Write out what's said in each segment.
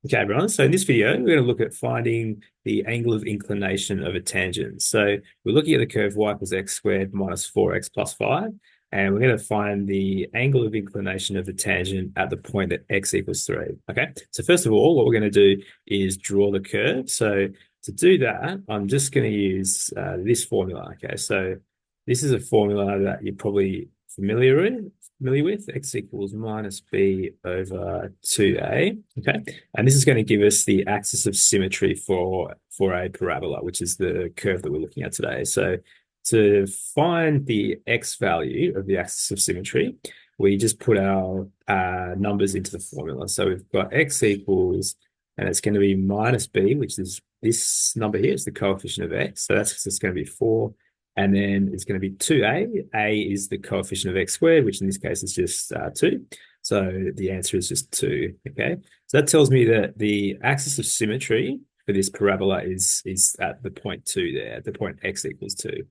Okay, everyone. So in this video, we're going to look at finding the angle of inclination of a tangent. So we're looking at the curve y equals x squared minus 4x plus 5, and we're going to find the angle of inclination of the tangent at the point at x equals 3. Okay, so first of all, what we're going to do is draw the curve. So to do that, I'm just going to use this formula. Okay, so this is a formula that you're probably familiar with, x equals minus b over 2a. Okay, and this is going to give us the axis of symmetry for a parabola, which is the curve that we're looking at today. So to find the x value of the axis of symmetry, we just put our numbers into the formula. So we've got x equals, and it's going to be minus b, which is this number here. It's the coefficient of x. So that's just going to be 4. And then it's going to be 2a. A is the coefficient of x squared, which in this case is just 2. So the answer is just 2. Okay. So that tells me that the axis of symmetry for this parabola is at the point 2 there, at the point x equals 2.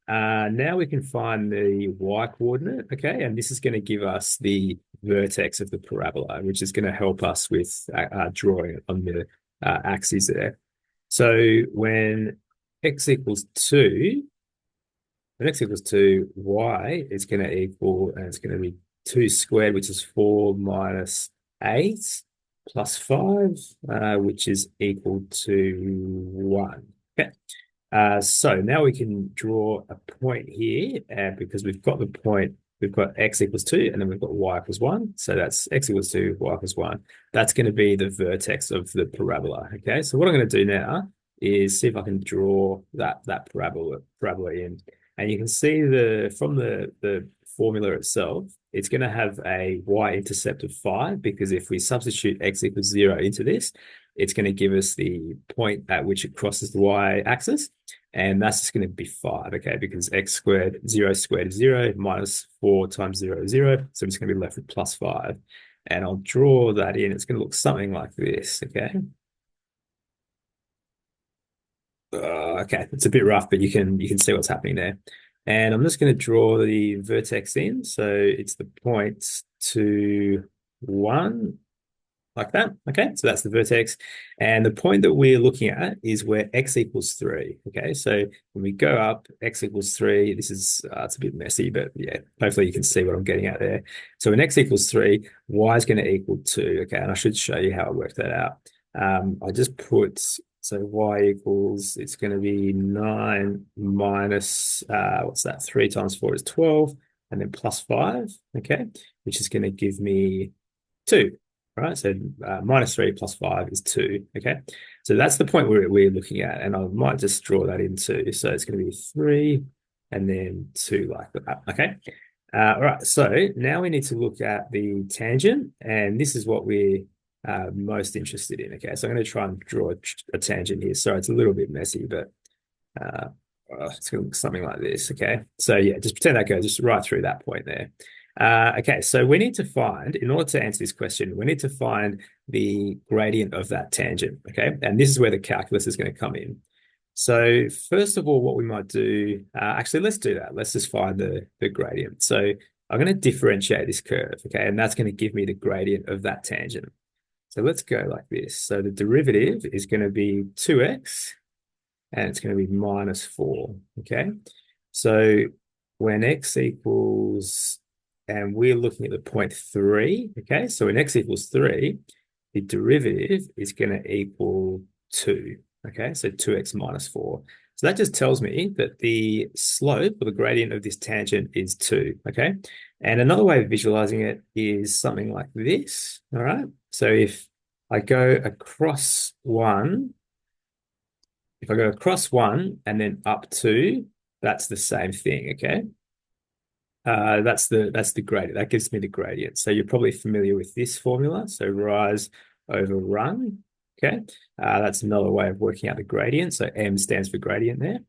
Now we can find the y coordinate. Okay. And this is going to give us the vertex of the parabola, which is going to help us with drawing it on the axes there. So when x equals 2, when x equals 2, y is going to equal, and it's going to be 2 squared, which is 4 minus 8 plus 5, which is equal to 1. Okay. So now we can draw a point here, because we've got the point, we've got x equals 2, and then we've got y equals 1. So that's x equals 2, y equals 1. That's going to be the vertex of the parabola. Okay. So what I'm going to do now is see if I can draw that parabola in. And you can see from the formula itself, it's going to have a y-intercept of 5, because if we substitute x equals 0 into this, it's going to give us the point at which it crosses the y-axis, and that's just going to be 5, okay, because x squared, 0 squared is 0, minus 4 times 0 is 0, so I'm just going to be left with plus 5. And I'll draw that in. It's going to look something like this, okay? Okay, it's a bit rough, but you can see what's happening there. And I'm just going to draw the vertex in. So it's the point 2, 1, like that. Okay, so that's the vertex. And the point that we're looking at is where x equals 3. Okay, so when we go up, x equals 3, this is, it's a bit messy, but yeah, hopefully you can see what I'm getting at there. So when x equals 3, y is going to equal 2. Okay, and I should show you how I work that out. I just put, so y equals, it's going to be 9 minus, what's that? 3 times 4 is 12, and then plus 5, okay, which is going to give me 2. All right, so minus 3 plus 5 is 2, okay? So that's the point we're looking at, and I might just draw that in too. So it's going to be 3 and then 2 like that, okay? All right, so now we need to look at the tangent, and this is what we're most interested in. Okay, so I'm going to try and draw a tangent here. So it's a little bit messy, but it's going to look something like this. Okay, so yeah, just pretend that goes just right through that point there. Okay, so we need to find, in order to answer this question, we need to find the gradient of that tangent. Okay, and this is where the calculus is going to come in. So first of all, what we might do, actually, let's do that. Let's just find the gradient. So I'm going to differentiate this curve. Okay, and that's going to give me the gradient of that tangent. So let's go like this. So the derivative is going to be 2x, and it's going to be minus 4, okay? So when x equals, and we're looking at the point 3, okay? So when x equals 3, the derivative is going to equal 2, okay? So 2x minus 4. So that just tells me that the slope or the gradient of this tangent is 2, okay? And another way of visualizing it is something like this, all right? So if I go across 1, if I go across 1 and then up 2, that's the same thing, okay? That's the gradient. That gives me the gradient. So you're probably familiar with this formula. So rise over run, okay? That's another way of working out the gradient. So M stands for gradient there.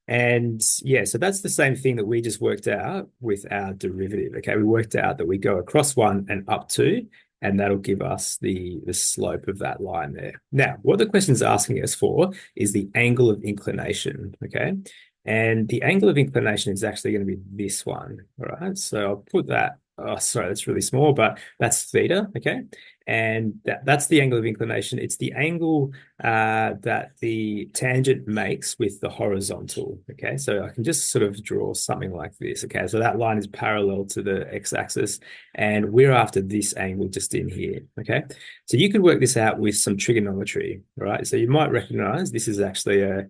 And yeah, so that's the same thing that we just worked out with our derivative. Okay, we worked out that we go across 1 and up 2, and that'll give us the slope of that line there. Now, what the question is asking us for is the angle of inclination. Okay, and the angle of inclination is actually going to be this one. All right, so I'll put that Oh, sorry, that's really small, but that's theta, okay? And that's the angle of inclination. It's the angle that the tangent makes with the horizontal, okay? So I can just sort of draw something like this, okay? So that line is parallel to the x-axis, and we're after this angle just in here, okay? So you could work this out with some trigonometry, right? So you might recognize this is actually a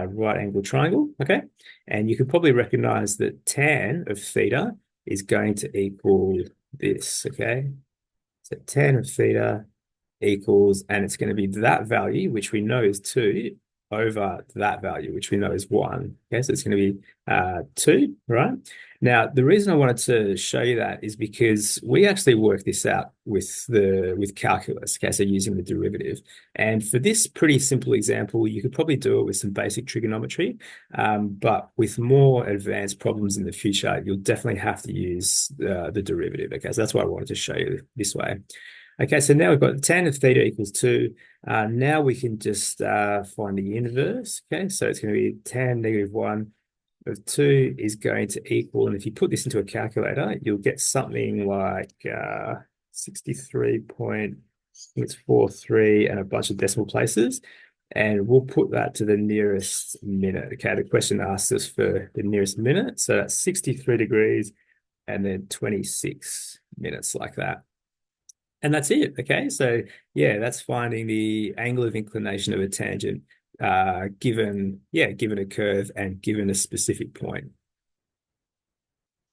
right angle triangle, okay? And you could probably recognize that tan of theta is going to equal this, okay? So tan of theta equals, and it's going to be that value, which we know is 2, over that value, which we know is 1. Okay, so it's going to be 2, right? Now, the reason I wanted to show you that is because we actually work this out with calculus, okay, so using the derivative. And for this pretty simple example, you could probably do it with some basic trigonometry, but with more advanced problems in the future, you'll definitely have to use the derivative. Okay, so that's why I wanted to show you this way. Okay, so now we've got tan of theta equals 2. Now we can just find the inverse. Okay, so it's going to be tan negative 1 of 2 is going to equal, and if you put this into a calculator, you'll get something like 63 point, I think it's 43 and a bunch of decimal places. And we'll put that to the nearest minute. Okay, the question asks us for the nearest minute. So that's 63 degrees and then 26 minutes like that. And that's it. Okay. So yeah, that's finding the angle of inclination of a tangent given a curve and given a specific point.